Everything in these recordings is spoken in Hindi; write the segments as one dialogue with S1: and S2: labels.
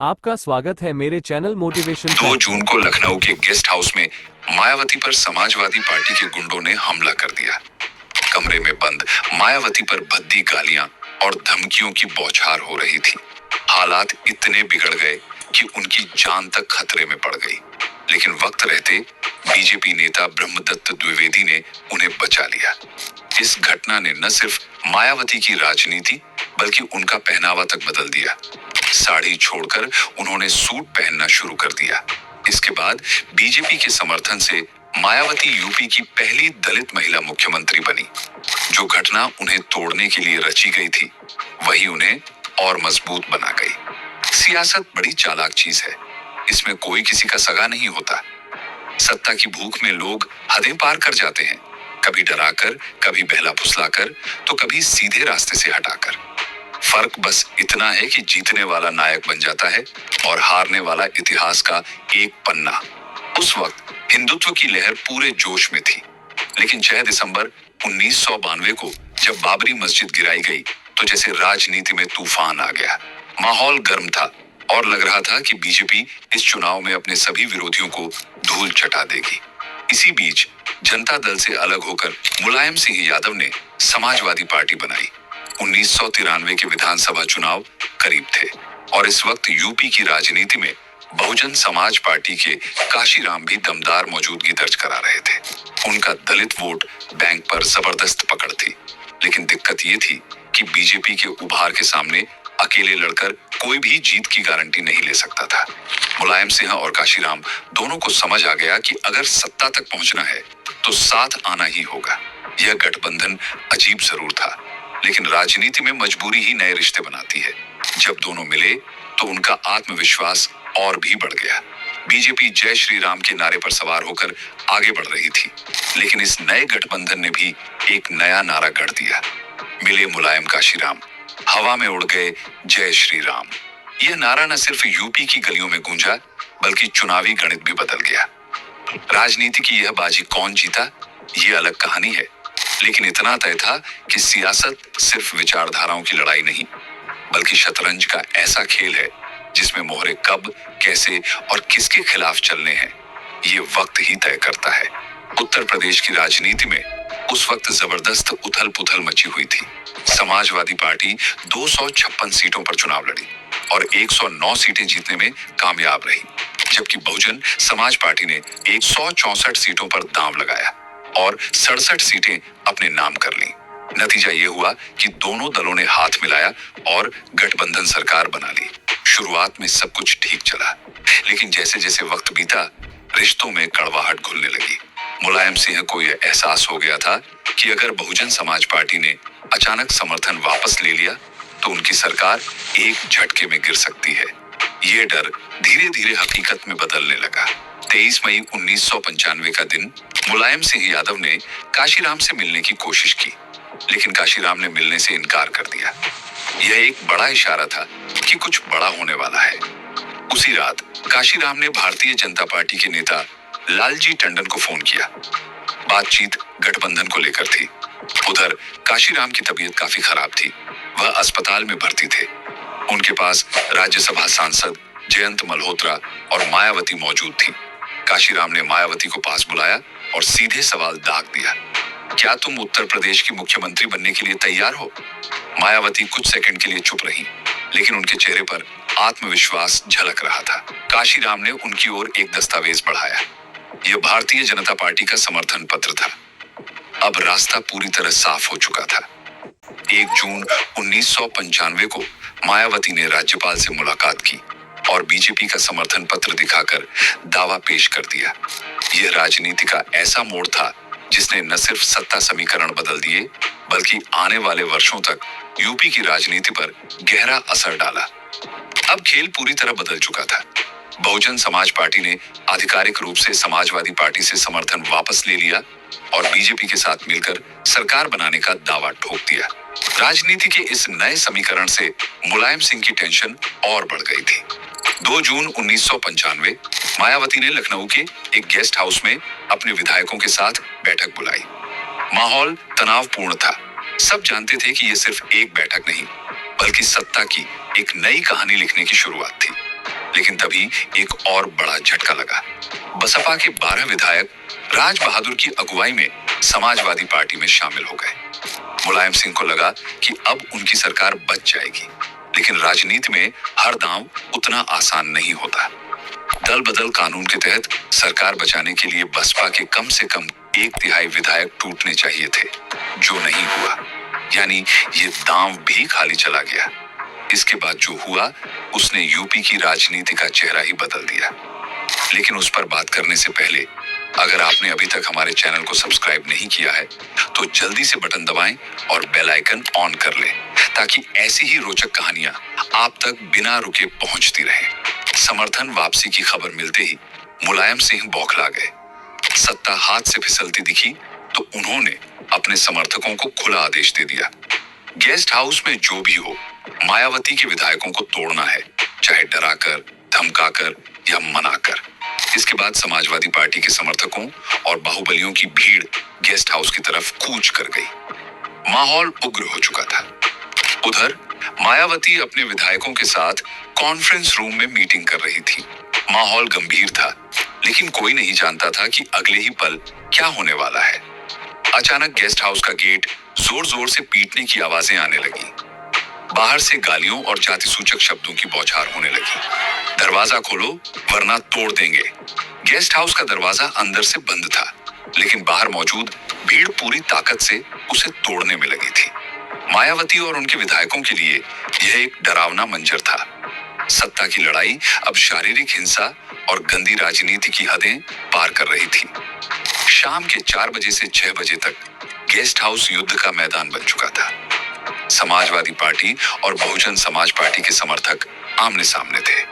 S1: आपका स्वागत है मेरे चैनल मोटिवेशन
S2: 2 जून को लखनऊ के गेस्ट हाउस में मायावती पर समाजवादी पार्टी के गुंडों ने हमला कर दिया। कमरे में बंद मायावती पर भद्दी गालियां और धमकियों की बौछार हो रही थी। हालात इतने बिगड़ गए कि उनकी जान तक खतरे में पड़ गई, लेकिन वक्त रहते बीजेपी नेता ब्रह्मदत्त द्विवेदी ने उन्हें बचा लिया। इस घटना ने न सिर्फ मायावती की राजनीति बल्कि उनका पहनावा तक बदल दिया। साड़ी छोड़कर उन्होंने सूट पहनना शुरू कर दिया। इसके बाद बीजेपी के समर्थन से मायावती यूपी की पहली दलित महिला मुख्यमंत्री बनी। जो घटना उन्हें तोड़ने के लिए रची गई थी, वही उन्हें और मजबूत बना गई। सियासत बड़ी चालाक चीज है, इसमें कोई किसी का सगा नहीं होता। सत्ता की भूख में लोग हदें पार कर जाते हैं, कभी डराकर, कभी बहला फुसलाकर, तो कभी सीधे रास्ते से हटाकर। फर्क बस इतना है कि जीतने वाला नायक बन जाता है और हारने वाला इतिहास का एक पन्ना। उस वक्त हिंदुत्व की लहर पूरे जोश में थी, लेकिन 6 दिसंबर 1992 को जब बाबरी मस्जिद गिराई गई तो जैसे राजनीति में तूफान आ गया। माहौल गर्म था और लग रहा था कि बीजेपी इस चुनाव में अपने सभी विरोधियों को धूल चटा देगी। इसी बीच जनता दल से अलग होकर मुलायम सिंह यादव ने समाजवादी पार्टी बनाई। 1993 के विधानसभा चुनाव करीब थे और इस वक्त यूपी की राजनीति में बहुजन समाज पार्टी के काशीराम भी दमदार मौजूदगी दर्ज करा रहे थे। उनका दलित वोट बैंक पर जबरदस्त पकड़ थी, लेकिन दिक्कत ये थी कि बीजेपी के उभार के सामने अकेले लड़कर कोई भी जीत की गारंटी नहीं ले सकता था। मुलायम सिंह और काशीराम दोनों को समझ आ गया कि अगर सत्ता तक पहुंचना है तो साथ आना ही होगा। यह गठबंधन अजीब जरूर था, लेकिन राजनीति में मजबूरी ही नए रिश्ते बनाती है। जब दोनों मिले तो उनका आत्मविश्वास और भी बढ़ गया। बीजेपी जय श्री राम के नारे पर सवार होकर आगे बढ़ रही थी, लेकिन इस नए गठबंधन ने भी एक नया नारा गढ़ दिया। मिले मुलायम काशीराम, हवा में उड़ गए जय श्री राम। यह नारा न सिर्फ यूपी की गलियों में गूंजा, बल्कि चुनावी गणित भी बदल गया। राजनीति की यह बाजी कौन जीता, यह अलग कहानी है, लेकिन इतना तय था कि सियासत सिर्फ विचारधाराओं की लड़ाई नहीं, बल्कि शतरंज का ऐसा खेल है जिसमें मोहरे कब, कैसे और किसके खिलाफ चलने हैं, ये वक्त ही तय करता है। उत्तर प्रदेश की राजनीति में उस वक्त जबरदस्त उथल पुथल मची हुई थी। समाजवादी पार्टी 256 सीटों पर चुनाव लड़ी और 109 सीटें जीतने में कामयाब रही, जबकि बहुजन समाज पार्टी ने 164 सीटों पर दांव लगाया और 67 सीटें अपने नाम कर लीं। नतीजा ये हुआ कि दोनों दलों ने हाथ मिलाया और गठबंधन सरकार बना ली। शुरुआत में सब कुछ ठीक चला, लेकिन जैसे जैसे वक्त बीता, रिश्तों में कड़वाहट घुलने लगी। मुलायम सिंह को यह एहसास हो गया था कि अगर बहुजन समाज पार्टी ने अचानक समर्थन वापस ले लिया तो उनकी सरकार एक झटके में गिर सकती है। ये डर धीरे धीरे हकीकत में बदलने लगा। 23 मई 1995 का दिन मुलायम सिंह यादव ने काशीराम से मिलने की कोशिश की, लेकिन काशीराम ने मिलने से इनकार कर दिया। यह एक बड़ा इशारा था कि कुछ बड़ा होने वाला है। उसी रात काशीराम ने भारतीय जनता पार्टी के नेता लालजी टंडन को फोन किया। बातचीत गठबंधन को लेकर थी। उधर काशीराम की तबीयत काफी खराब थी, वह अस्पताल में भर्ती थे। उनके पास राज्यसभा सांसद जयंत मल्होत्रा और मायावती मौजूद थी। काशीराम ने मायावती को पास बुलाया और सीधे सवाल दाग दिया, क्या तुम उत्तर प्रदेश की मुख्यमंत्री बनने के लिए तैयार हो? मायावती कुछ सेकंड के लिए चुप रही, लेकिन उनके चेहरे पर आत्मविश्वास झलक रहा था। काशीराम ने उनकी ओर एक दस्तावेज बढ़ाया। यह भारतीय जनता पार्टी का समर्थन पत्र था। अब रास्ता पूरी तरह साफ हो चुका था। 1 जून 1995 को मायावती ने राज्यपाल से मुलाकात की और बीजेपी का समर्थन पत्र दिखाकर दावा पेश कर दिया। यह राजनीति का ऐसा मोड़ था जिसने न सिर्फ सत्ता समीकरण बदल दिए, बल्कि आने वाले वर्षों तक यूपी की राजनीति पर गहरा असर डाला। अब खेल पूरी तरह बदल चुका था। बहुजन समाज पार्टी ने आधिकारिक रूप से समाजवादी पार्टी से समर्थन वापस ले लिया और बीजेपी के साथ मिलकर सरकार बनाने का दावा ठोक दिया। राजनीति के इस नए समीकरण से मुलायम सिंह की टेंशन और बढ़ गई थी। 2 जून 1995 मायावती ने लखनऊ के एक गेस्ट हाउस में अपने विधायकों के साथ बैठक बुलाई। माहौल तनावपूर्ण था। सब जानते थे कि यह सिर्फ एक बैठक नहीं, बल्कि सत्ता की एक नई कहानी लिखने की शुरुआत थी। लेकिन तभी एक और बड़ा झटका लगा। बसपा के 12 विधायक राज बहादुर की अगुवाई में समाजवादी पार्टी में शामिल हो गए। मुलायम सिंह को लगा कि अब उनकी सरकार बच जाएगी, लेकिन राजनीति में हर दांव उतना आसान नहीं होता। दल बदल कानून के तहत सरकार बचाने के लिए बसपा के कम से कम 1/3 विधायक टूटने चाहिए थे, जो नहीं हुआ। यानी ये दांव भी खाली चला गया। इसके बाद जो हुआ उसने यूपी की राजनीति का चेहरा ही बदल दिया। लेकिन उस पर बात करने से पहले अगर आपने अभी तक हमारे चैनल को सब्सक्राइब नहीं किया है तो जल्दी से बटन दबाएं और बेल आइकन ऑन कर लें, ताकि ऐसी ही रोचक कहानियां आप तक बिना रुके पहुंचती रहें। समर्थन वापसी की खबर मिलते ही मुलायम सिंह बौखला गए। सत्ता हाथ से फिसलती दिखी तो उन्होंने अपने समर्थकों को खुला आदेश दे दिया, गेस्ट हाउस में जो भी हो मायावती के विधायकों को तोड़ना है, चाहे डराकर, धमकाकर या मनाकर। इसके बाद समाजवादी पार्टी के समर्थकों और बाहुबलियों की भीड़ गेस्ट हाउस की तरफ कूच कर गई। माहौल उग्र हो चुका था। उधर मायावती अपने विधायकों के साथ कॉन्फ्रेंस रूम में मीटिंग कर रही थी। माहौल गंभीर था, लेकिन कोई नहीं जानता था कि अगले ही पल क्या होने वाला है। अचानक गेस्ट हाउस का गेट जोर जोर से पीटने की आवाजें आने लगी। बाहर से गालियों और जाति सूचक शब्दों की बौछार होने लगी। दरवाजा खोलो वरना तोड़ देंगे। गेस्ट हाउस का दरवाजा अंदर से बंद था, लेकिन बाहर मौजूद भीड़ पूरी ताकत से उसे तोड़ने में लगी थी। मायावती और उनके विधायकों के लिए यह एक डरावना मंजर था। सत्ता की लड़ाई अब शारीरिक हिंसा और गंदी राजनीति की हदें पार कर रही थी। शाम के 4 बजे से 6 बजे तक गेस्ट हाउस युद्ध का मैदान बन चुका था। समाजवादी पार्टी और बहुजन समाज पार्टी के समर्थक आमने सामने थे।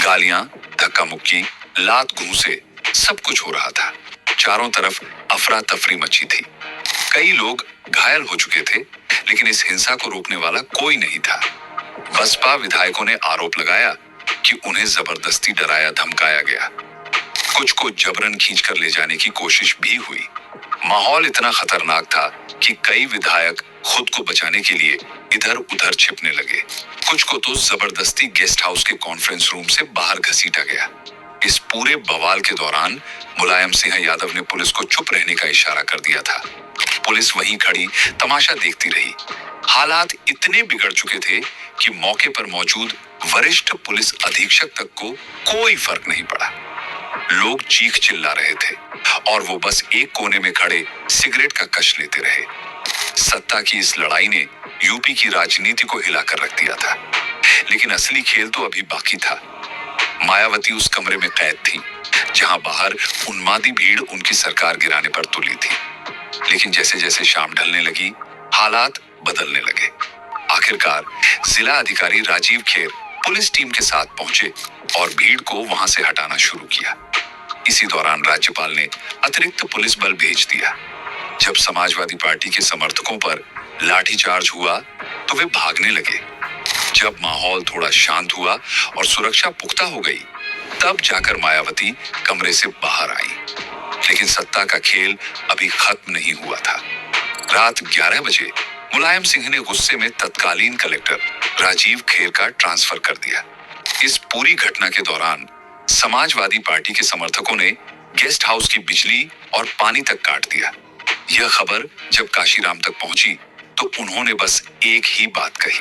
S2: गालियां, धक्का मुक्की, लात घूंसे, सब कुछ हो रहा था। चारों तरफ अफरा तफरी मची थी। कई लोग घायल हो चुके थे, लेकिन इस हिंसा को रोकने वाला कोई नहीं था। बसपा विधायकों ने आरोप लगाया कि उन्हें जबरदस्ती डराया धमकाया गया। कुछ को जबरन खींचकर ले जाने की कोशिश भी हुई। माहौल इतना खतरनाक था कि कई विधायक खुद को बचाने के लिए इधर उधर छिपने लगे। कुछ को तो जबरदस्ती गेस्ट हाउस के कॉन्फ्रेंस रूम से बाहर घसीटा गया। इस पूरे बवाल के दौरान मुलायम सिंह यादव ने पुलिस को चुप रहने का इशारा कर दिया था। पुलिस वहीं खड़ी तमाशा देखती रही। हालात इतने बिगड़ चुके थे कि मौके पर मौजूद वरिष्ठ पुलिस अधीक्षक तक को कोई फर्क नहीं पड़ा। लोग चीख चिल्ला रहे थे और वो बस एक कोने में खड़े सिगरेट का कश लेते रहे। सत्ता की इस लड़ाई ने यूपी की राजनीति को हिलाकर रख दिया था, लेकिन असली खेल तो अभी बाकी था। मायावती उस कमरे में कैद थी जहां बाहर उन्मादी भीड़ उनकी सरकार गिराने पर तुली थी। लेकिन जैसे जैसे शाम ढलने लगी, हालात बदलने लगे। आखिरकार जिला अधिकारी राजीव खेर पुलिस टीम के साथ पहुंचे और भीड़ को वहां से हटाना शुरू किया। इसी दौरान राज्यपाल ने अतिरिक्त पुलिस बल भेज दिया। जब समाजवादी पार्टी के समर्थकों पर लाठीचार्ज हुआ तो वे भागने लगे। जब माहौल थोड़ा शांत हुआ और सुरक्षा पुख्ता हो गई, तब जाकर मायावती कमरे से बाहर आई। लेकिन सत्ता का खेल अभी खत्म नहीं हुआ था। रात 11 बजे मुलायम सिंह ने गुस्से में तत्कालीन कलेक्टर राजीव खेर का ट्रांसफर कर दिया। इस पूरी घटना के दौरान समाजवादी पार्टी के समर्थकों ने गेस्ट हाउस की बिजली और पानी तक काट दिया। यह खबर जब काशीराम तक पहुंची तो उन्होंने बस एक ही बात कही,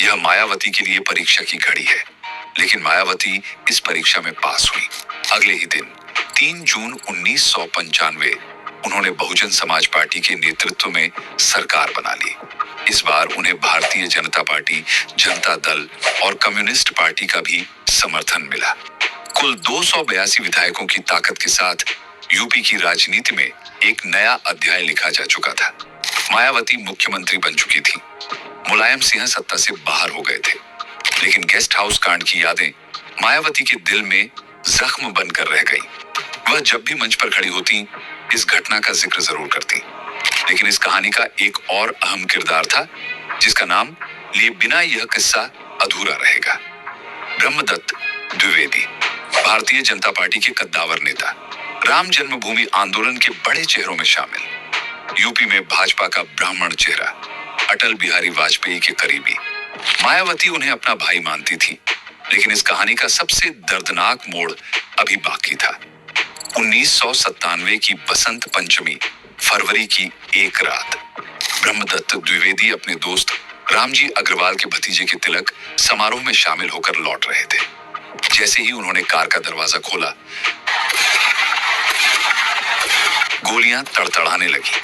S2: यह मायावती के लिए परीक्षा की घड़ी है। लेकिन मायावती इस परीक्षा में पास हुई। अगले ही दिन 3 जून 1995 उन्होंने बहुजन समाज पार्टी के नेतृत्व में सरकार बना ली। इस बार उन्हें भारतीय जनता पार्टी, जनता दल और कम्युनिस्ट पार्टी का भी समर्थन मिला। कुल 282 विधायकों की ताकत के साथ यूपी की राजनीति में एक नया अध्याय लिखा जा चुका था। मायावती मुख्यमंत्री बन चुकी थी। मुलायम सिंह सत्ता से बाहर हो गए थे, लेकिन गेस्ट हाउस कांड की यादें मायावती के दिल में जख्म बनकर रह गई। वह जब भी मंच पर खड़ी होती, इस घटना का जिक्र जरूर करती। लेकिन इस कहानी का एक और अहम किरदार था, जिसका नाम लिए बिना यह किस्सा अधूरा रहेगा। ब्रह्मदत्त द्विवेदी, भारतीय जनता पार्टी के कद्दावर नेता, राम जन्मभूमि आंदोलन के बड़े चेहरों में शामिल, यूपी में भाजपा का ब्राह्मण चेहरा, अटल बिहारी वाजपेयी के करीबी। मायावती उन्हें अपना भाई मानती थी, लेकिन इस कहानी का सबसे दर्दनाक मोड़ अभी बाकी था। 1997 की बसंत पंचमी, फरवरी की एक रात, ब्रह्मदत्त द्विवेदी अपने दोस्त रामजी अग्रवाल के भतीजे के तिलक समारोह में शामिल होकर लौट रहे थे। जैसे ही उन्होंने कार का दरवाजा खोला, गोलियां तड़तड़ाने लगी।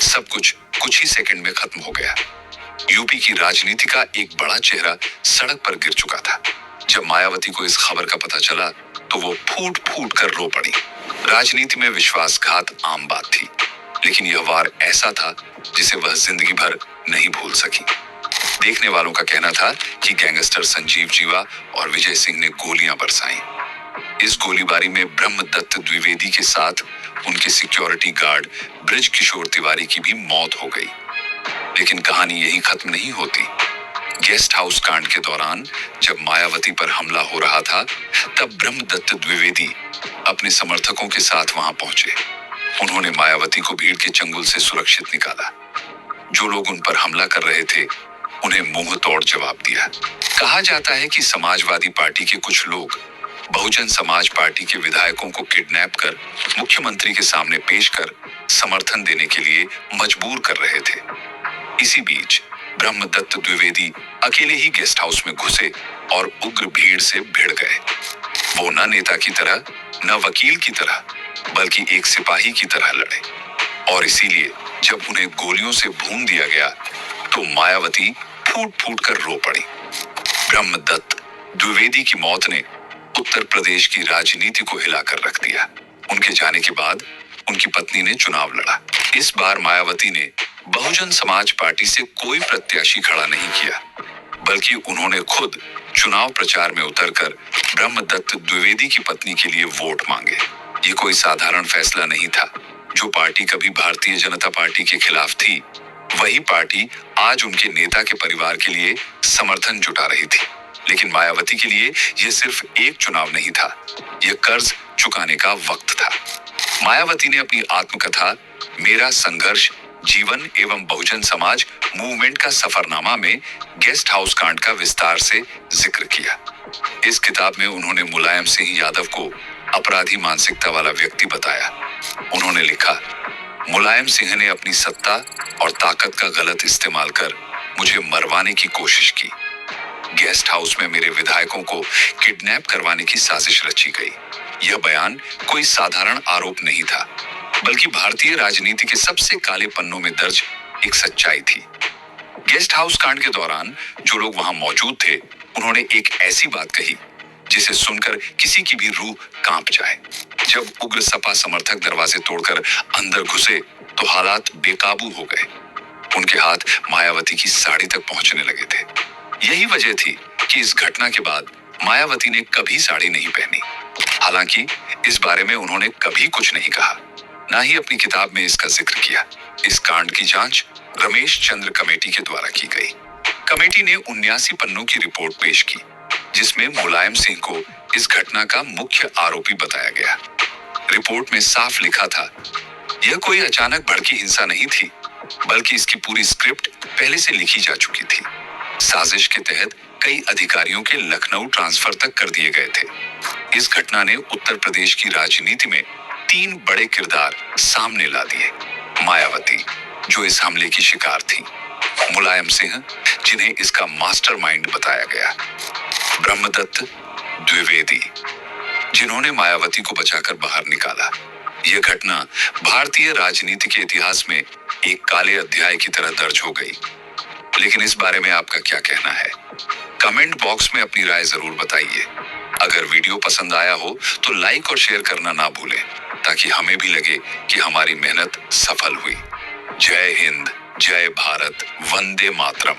S2: सब कुछ ही सेकंड में खत्म हो गया। यूपी की राजनीति का एक बड़ा चेहरा सड़क पर गिर चुका था। जब मायावती को इस खबर का पता चला तो वो फूट फूट कर रो पड़ी। राजनीति में विश्वासघात आम बात थी, लेकिन यह वार ऐसा था जिसे वह जिंदगी भर नहीं भूल सकी। देखने वालों का कहना था कि गैंगस्टर संजीव जीवा और विजय सिंह ने गोलियां बरसाई। इस गोलीबारी में ब्रह्मदत्त द्विवेदी के साथ उनके सिक्योरिटी गार्ड ब्रिज किशोर तिवारी की भी मौत हो गई। लेकिन कहानी यही खत्म नहीं होती। गेस्ट हाउस कांड के दौरान जब मायावती पर हमला हो रहा था, तब ब्रह्मदत्त द्विवेदी अपने समर्थकों के साथ वहां पहुंचे। उन्होंने मायावती को भीड़ के चंगुल से सुरक्षित निकाला। जो लोग उन पर हमला कर रहे थे, उन्हें मुंह तोड़ जवाब दिया। कहा जाता है कि समाजवादी पार्टी के कुछ लोग बहुजन समाज पार्टी के विधायकों को किडनैप कर मुख्यमंत्री के सामने पेश कर समर्थन देने के लिए मजबूर कर रहे थे। इसी बीच ब्रह्मदत्त द्विवेदी अकेले ही गेस्ट हाउस में घुसे और उग्र भीड़ से भिड़ गए। वो न नेता की तरह, न वकील की तरह, बल्कि एक सिपाही की तरह लड़े। और इसीलिए जब उन्हें गोलियों से भून दिया गया तो मायावती फूट फूट कर रो पड़ी। ब्रह्मदत्त द्विवेदी की मौत ने उत्तर प्रदेश की राजनीति को हिलाकर रख दिया। उनके जाने के बाद उनकी पत्नी ने चुनाव लड़ा। इस बार मायावती ने बहुजन समाज पार्टी से कोई प्रत्याशी खड़ा नहीं किया, बल्कि उन्होंने खुद चुनाव प्रचार में उतरकर ब्रह्मदत्त द्विवेदी की पत्नी के लिए वोट मांगे। ये कोई साधारण फैसला नहीं था। जो पार्टी कभी भारतीय जनता पार्टी के खिलाफ थी, वही पार्टी आज उनके नेता के परिवार के लिए समर्थन जुटा रही थी। लेकिन मायावती के लिए यह सिर्फ एक चुनाव नहीं था, यह कर्ज चुकाने का वक्त था। मायावती ने अपनी आत्मकथा मेरा संघर्ष जीवन एवं बहुजन समाज मूवमेंट का सफरनामा में गेस्ट हाउस कांड का विस्तार से जिक्र किया। इस किताब में उन्होंने मुलायम सिंह यादव को अपराधी मानसिकता वाला व्यक्ति बताया। उन्होंने लिखा, मुलायम सिंह ने अपनी सत्ता और ताकत का गलत इस्तेमाल कर मुझे मरवाने की कोशिश की। गेस्ट हाउस में मेरे विधायकों को किडनैप करवाने की साजिश रची गई। यह बयान कोई साधारण आरोप नहीं था, बल्कि भारतीय राजनीति के सबसे काले पन्नों में दर्ज एक सच्चाई थी। गेस्ट हाउस कांड के दौरान जो लोग वहां मौजूद थे, उन्होंने एक ऐसी बात कही जिसे सुनकर किसी की भी रूह कांप जाए। जब उग्र सपा समर्थक दरवाजे तोड़कर अंदर घुसे तो हालात बेकाबू हो गए। उनके हाथ मायावती की साड़ी तक पहुंचने लगे थे। यही वजह थी कि इस घटना के बाद मायावती ने कभी साड़ी नहीं पहनी। हालांकि इस बारे में उन्होंने कभी कुछ नहीं कहा, ना ही अपनी किताब में इसका जिक्र किया। इस कांड की जांच रमेश चंद्र कमेटी के द्वारा की गई। कमेटी ने 79 पन्नों की रिपोर्ट पेश की, जिसमें मुलायम सिंह को इस घटना का मुख्य आरोपी बताया गया। रिपोर्ट में साफ लिखा था, यह कोई अचानक भड़की हिंसा नहीं थी, बल्कि इसकी पूरी स्क्रिप्ट पहले से लिखी जा चुकी थी। साजिश के तहत कई अधिकारियों के लखनऊ ट्रांसफर तक कर दिए गए थे। इस घटना ने उत्तर प्रदेश की राजनीति में 3 बड़े किरदार सामने ला दिए। मायावती, जो इस हमले की शिकार थी, मुलायम सिंह, जिन्हें इसका मास्टरमाइंड बताया गया, ब्रह्मदत्त द्विवेदी, जिन्होंने मायावती को बचाकर बाहर निकाला। यह घटना भारतीय राजनीति के इतिहास में एक काले अध्याय की तरह दर्ज हो गई। लेकिन इस बारे में आपका क्या कहना है? कमेंट बॉक्स में अपनी राय जरूर बताइए। अगर वीडियो पसंद आया हो तो लाइक और शेयर करना ना भूलें, ताकि हमें भी लगे कि हमारी मेहनत सफल हुई। जय हिंद, जय भारत, वंदे मातरम।